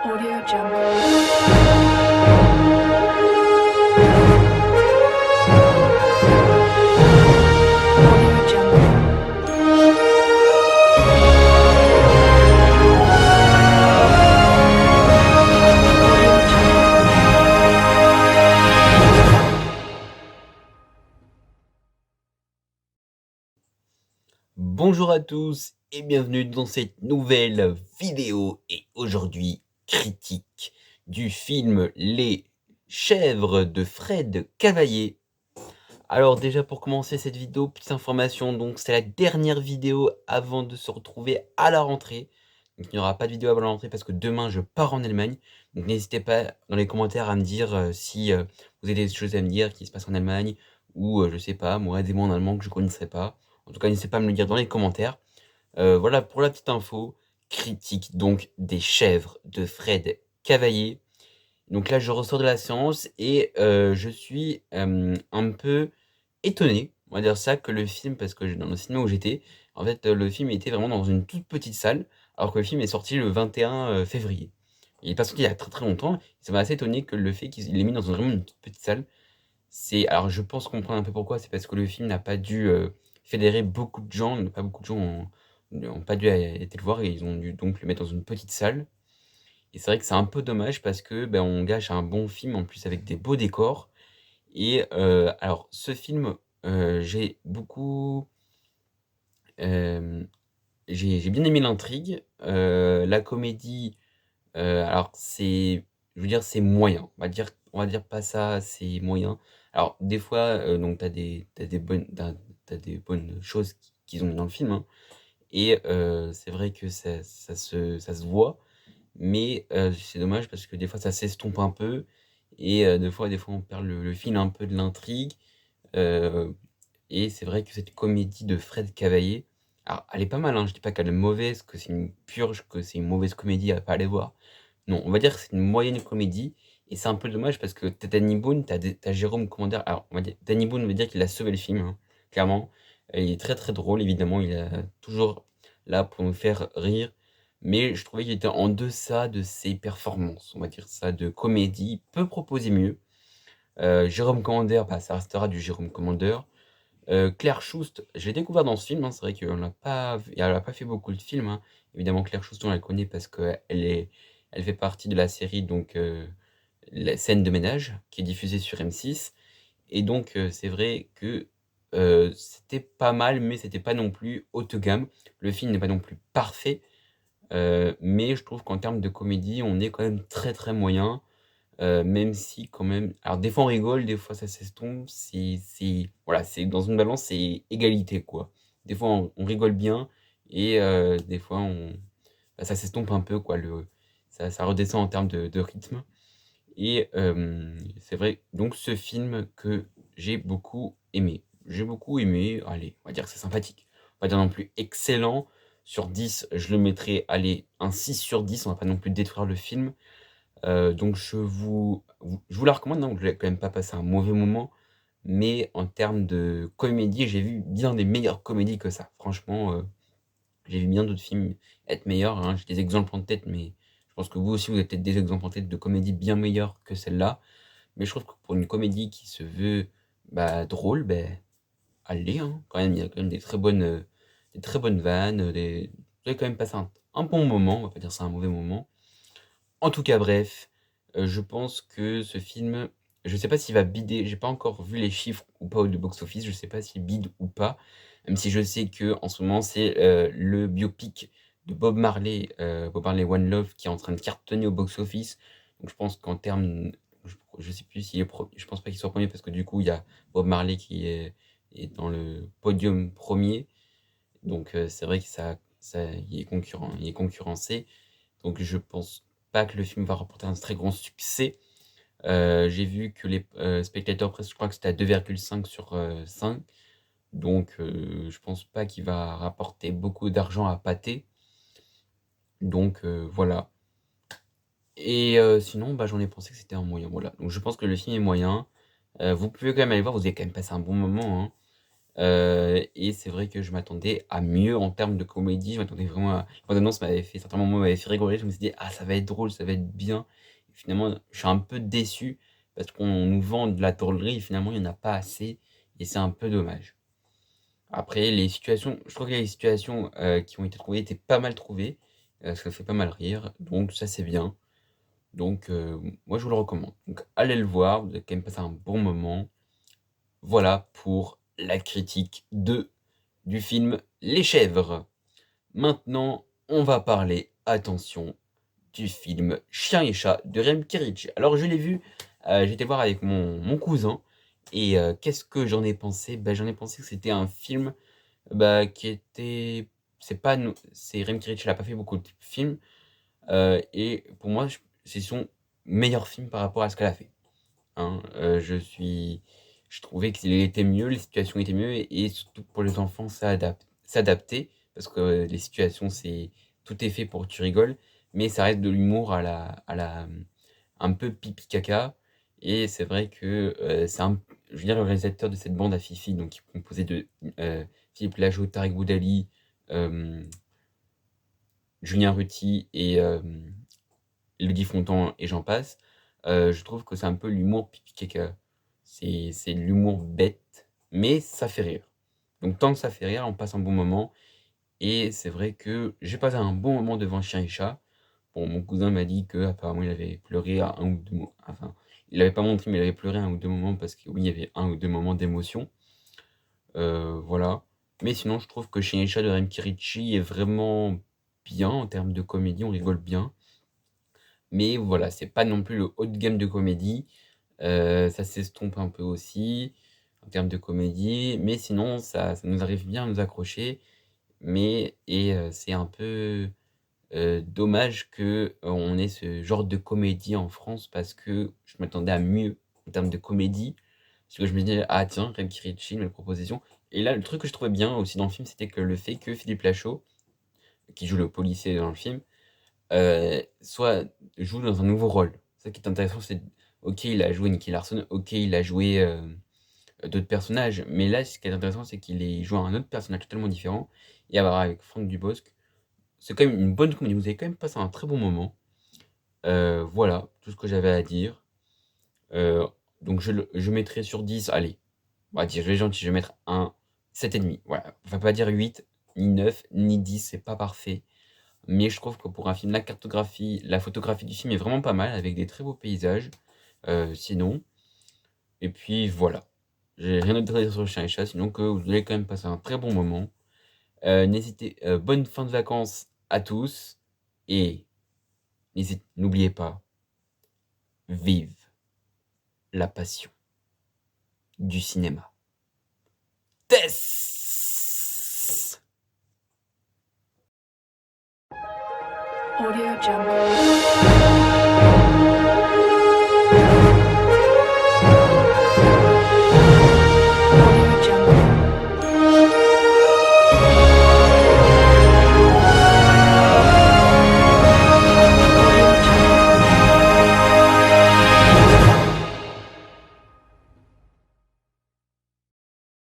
Audio Jungle. Audio Jungle. Audio Jungle. Bonjour à tous et bienvenue dans cette nouvelle vidéo et aujourd'hui critique du film Les Chèvres de Fred Cavaillé. Alors déjà pour commencer cette vidéo, petite information, donc c'est la dernière vidéo avant de se retrouver à la rentrée. Donc il n'y aura pas de vidéo avant la rentrée parce que demain je pars en Allemagne. Donc n'hésitez pas dans les commentaires à me dire si vous avez des choses à me dire qui se passent en Allemagne ou je sais pas, moi des mots en allemand que je ne connaisserais pas. En tout cas n'hésitez pas à me le dire dans les commentaires. Voilà pour la petite info, critique donc des Chèvres de Fred Cavaillé. Donc là je ressors de la séance et je suis un peu étonné, on va dire ça, que le film parce que dans le cinéma où j'étais, en fait, le film était vraiment dans une toute petite salle, alors que le film est sorti le 21 février. Il est pas sorti il y a très, très longtemps. Ça m'a assez étonné que le fait qu'ils l'aient mis dans vraiment une toute petite salle. Alors je pense comprendre un peu pourquoi, c'est parce que le film n'a pas dû, fédérer beaucoup de gens, pas beaucoup de gens ont pas dû été le voir et ils ont dû donc le mettre dans une petite salle et c'est vrai que c'est un peu dommage parce que, on gâche un bon film en plus avec des beaux décors et alors ce film, j'ai beaucoup, hem, j'ai bien aimé l'intrigue, la comédie, alors je veux dire c'est moyen. On va dire pas ça, c'est moyen. Alors des fois, donc t'as des bonnes choses qu'ils ont mis dans le film, hein et c'est vrai que ça se voit, mais c'est dommage parce que des fois ça s'estompe un peu et des fois on perd le fil un peu de l'intrigue, heu et c'est vrai que cette comédie de Fred Cavaillé, alors elle est pas mal, hein, je dis pas qu'elle est mauvaise, que c'est une purge, que c'est une mauvaise comédie à pas aller voir. Non, on va dire que c'est une moyenne comédie et c'est un peu dommage parce que tu Danny Boone, tu Jérôme Commandeur. Alors on va dire Danny Boone, on va dire qu'il a sauvé le film, hein, clairement. Il est très, très drôle évidemment, il est toujours là pour nous faire rire, mais je trouvais qu'il était en deçà de ses performances, on va dire ça, de comédie. Il peut proposer mieux. Jérôme Commandeur, ça restera du Jérôme Commandeur. Claire Chust, je l'ai découvert dans ce film, hein, c'est vrai elle a pas fait beaucoup de films, hein. Évidemment Claire Chust, on la connaît parce elle fait partie de la série donc La Scène de ménage, qui est diffusée sur M6 et donc c'est vrai que, c'était pas mal, mais c'était pas non plus haut de gamme. Le film n'est pas non plus parfait, mais je trouve qu'en termes de comédie, on est quand même très, très moyen. Même si quand même alors des fois on rigole, des fois ça s'estompe, voilà, c'est dans une balance, c'est égalité, quoi. Des fois on rigole bien et des fois ça s'estompe un peu, quoi, ça redescend en termes de rythme et c'est vrai donc ce film que j'ai beaucoup aimé. J'ai beaucoup aimé, allez, on va dire que c'est sympathique. On va dire non plus excellent. Sur 10 je le mettrais, allez, un 6 sur 10, on va pas non plus détruire le film. Donc je vous la recommande, hein, vous allez quand même pas passer un mauvais moment, mais en termes de comédie, j'ai vu bien des meilleures comédies que ça. Franchement, j'ai vu bien d'autres films être meilleurs, hein. J'ai des exemples en tête, mais je pense que vous aussi, vous avez peut-être des exemples en tête de comédies bien meilleures que celle-là. Mais je trouve que pour une comédie qui se veut, drôle, allez, hein, quand même, il y a quand même des très bonnes vannes, vous allez quand même passer un bon moment, on va pas dire ça un mauvais moment. En tout cas, bref, je pense que ce film, je sais pas s'il va bider, j'ai pas encore vu les chiffres ou pas au box-office, je sais pas s'il bide ou pas, même si je sais que en ce moment, c'est, le biopic de Bob Marley: One Love qui est en train de cartonner au box-office. Donc je pense qu'en termes je sais plus s'il est pre je pense pas qu'il soit premier parce que du coup, il y a Bob Marley qui est dans le podium premier. Donc c'est vrai que il est concurrencé. Donc je pense pas que le film va remporter un très grand succès. J'ai vu que les, spectateurs presque je crois que c'était à 2,5 sur, 5. Donc je pense pas qu'il va rapporter beaucoup d'argent à pâté. Donc voilà et sinon, j'en ai pensé que c'était un moyen, voilà. Donc je pense que le film est moyen. Vous pouvez quand même aller voir, vous allez quand même passer un bon moment, hein. Et c'est vrai que je m'attendais à mieux en termes de comédie. Je m'attendais vraiment à la bande annonce m'avait fait certains moments m'avait fait rigoler. Je me suis dit: «Ah ça va être drôle, ça va être bien». Et finalement, je suis un peu déçu parce qu'on nous vend de la drôlerie et finalement il y en a pas assez et c'est un peu dommage. Après les situations je trouve que les situations, qui ont été trouvées étaient pas mal trouvées, ça fait pas mal rire, donc ça c'est bien. Donc moi je vous le recommande. Donc allez le voir, vous allez quand même passer un bon moment. Voilà pour la critique du film Les Chèvres. Maintenant, on va parler, attention, du film Chien et chat de Rem Kirich. Alors je l'ai vu, j'étais voir avec mon cousin et qu'est-ce que j'en ai pensé? Bah, j'en ai pensé que c'était un film, bah, qui était c'est pas nou c'est Rem Kirich, il a pas fait beaucoup de films, et pour moi, c'est son meilleur film par rapport à ce qu'elle a fait, hein. Je trouvais qu'il était mieux, les situations étaient mieux et surtout pour les enfants, s'adapter parce que les situations, tout est fait pour que tu rigoles, mais ça reste de l'humour un peu pipi caca et c'est vrai que, c'est un je veux dire le réalisateur de cette bande à Fifi, donc qui est composé de, Philippe Lachaud, Tarek Boudali, hem, Julien Rutty et Elodie Fontan et j'en passe, je trouve que c'est un peu l'humour pipi caca. C'est de l'humour bête, mais ça fait rire. Donc tant que ça fait rire, on passe un bon moment et c'est vrai que j'ai passé un bon moment devant Chien et chat. Bon, mon cousin m'a dit qu'apparemment il avait pleuré à 1 ou 2 mo enfin, il l'avait pas montré, mais il avait pleuré à 1 ou 2 moments parce que oui, il y avait 1 ou 2 moments d'émotion, voilà. Mais sinon, je trouve que Chien et chat de Rem Kirichi est vraiment bien en termes de comédie, on rigole bien. Mais voilà, c'est pas non plus le haut de gamme de comédie, ça s'estompe un peu aussi, en termes de comédie, mais sinon ça nous arrive bien à nous accrocher, c'est un peu, dommage on ait ce genre de comédie en France parce que je m'attendais à mieux en termes de comédie. Parce que je me disais: «Ah tiens, Rem Kirichi, une nouvelle proposition» et là, le truc que je trouvais bien aussi dans le film, c'était que le fait que Philippe Lachaud, qui joue le policier dans le film, soit joue dans un nouveau rôle. Ça qui est intéressant, c'est OK, il a joué Nicky Larson, OK, il a joué, d'autres personnages, mais là, ce qui est intéressant, c'est qu'il ait joué un autre personnage totalement différent et à voir avec Franck Dubosc. C'est quand même une bonne comédie, vous avez quand même passé un très bon moment. Voilà, tout ce que j'avais à dire. Heu, donc je mettrai sur 10, allez, on va dire, je vais être gentil, je vais mettre un 7,5. Voilà, on va pas dire 8, ni 9, ni 10, c'est pas parfait. Mais je trouve que pour un film, la photographie du film est vraiment pas mal avec des très beaux paysages, sinon et puis voilà. J'ai rien d'autre à dire sur le chien et chat, sinon que vous allez quand même passer un très bon moment. Bonne fin de vacances à tous et n'oubliez pas, vive la passion du cinéma. Tess! Audio Jungle.